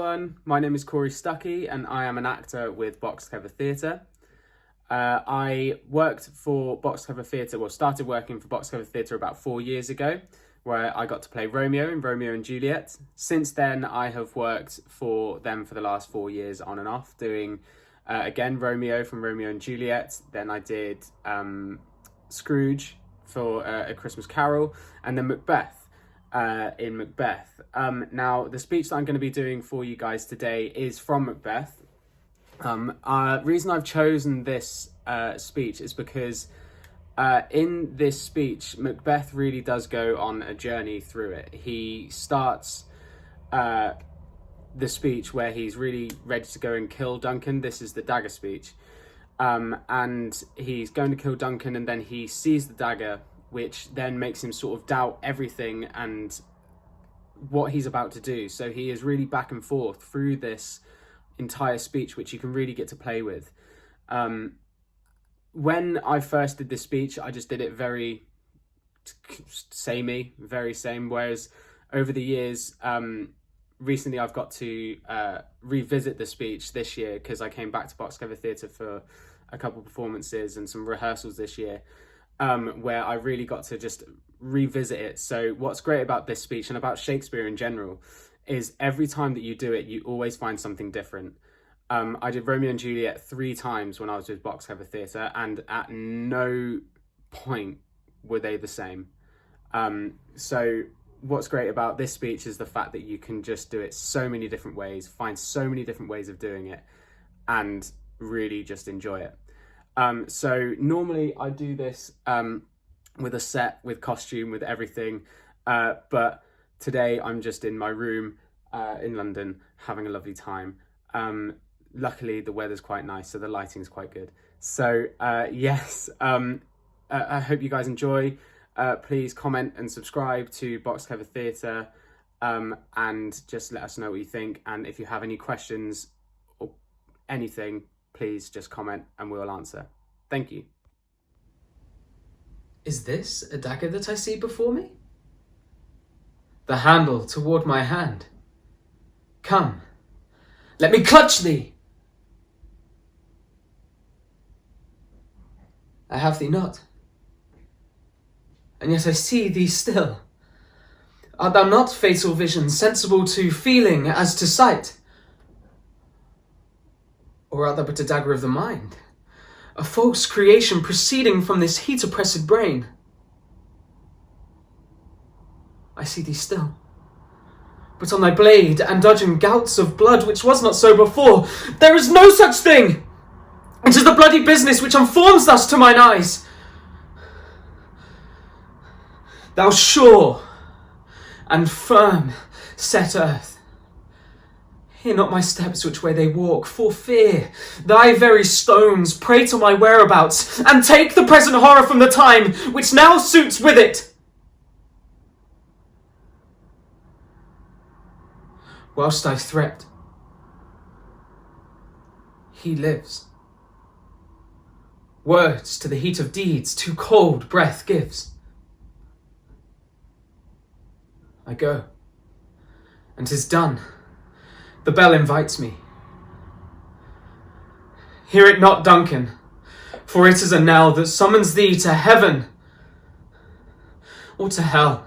everyone, my name is Cory and I am an actor with Box Cover Theatre. I worked for Box Cover Theatre, started working for Box Cover Theatre about 4 years ago, where I got to play Romeo in Romeo and Juliet. Since then, I have worked for them for the last 4 years on and off, doing, again, Romeo from Romeo and Juliet. Then I did Scrooge for A Christmas Carol, and then Macbeth. In Macbeth. Now, the speech that I'm going to be doing for you guys today is from Macbeth. Reason I've chosen this speech is because in this speech, Macbeth really does go on a journey through it. He starts the speech where he's really ready to go and kill Duncan. This is the Dagger speech. And he's going to kill Duncan, and then he sees the dagger, which then makes him sort of doubt everything and what he's about to do. So he is really back and forth through this entire speech, which you can really get to play with. When I first did this speech, I just did it very samey, very same. Whereas over the years, recently I've got to revisit the speech this year because I came back to Box Cover Theatre for a couple performances and some rehearsals this year. Where I really got to just revisit it. So what's great about this speech and about Shakespeare in general is every time that you do it, you always find something different. I did Romeo and Juliet 3 times when I was with Box Cover Theatre, and at no point were they the same. So what's great about this speech is the fact that you can just do it so many different ways, find so many different ways of doing it, and really just enjoy it. So normally I do this with a set, with costume, with everything. But today I'm just in my room in London having a lovely time. Luckily the weather's quite nice, so the lighting's quite good. So yes, I hope you guys enjoy. Please comment and subscribe to Box Cover Theatre and just let us know what you think. And if you have any questions or anything, please just comment and we'll answer. Thank you. Is this a dagger that I see before me? The handle toward my hand. Come, let me clutch thee. I have thee not, and yet I see thee still. Art thou not, fatal vision, sensible to feeling as to sight? Or art thou but a dagger of the mind, a false creation proceeding from this heat-oppressed brain? I see thee still, but on thy blade and dudgeon gouts of blood, which was not so before. There is no such thing! It is the bloody business which informs thus to mine eyes. Thou sure and firm set earth, hear not my steps which way they walk, for fear thy very stones pray to my whereabouts, and take the present horror from the time which now suits with it. Whilst I threat, he lives. Words to the heat of deeds too cold breath gives. I go, and 'tis done. The bell invites me. Hear it not, Duncan, for it is a knell that summons thee to heaven or to hell.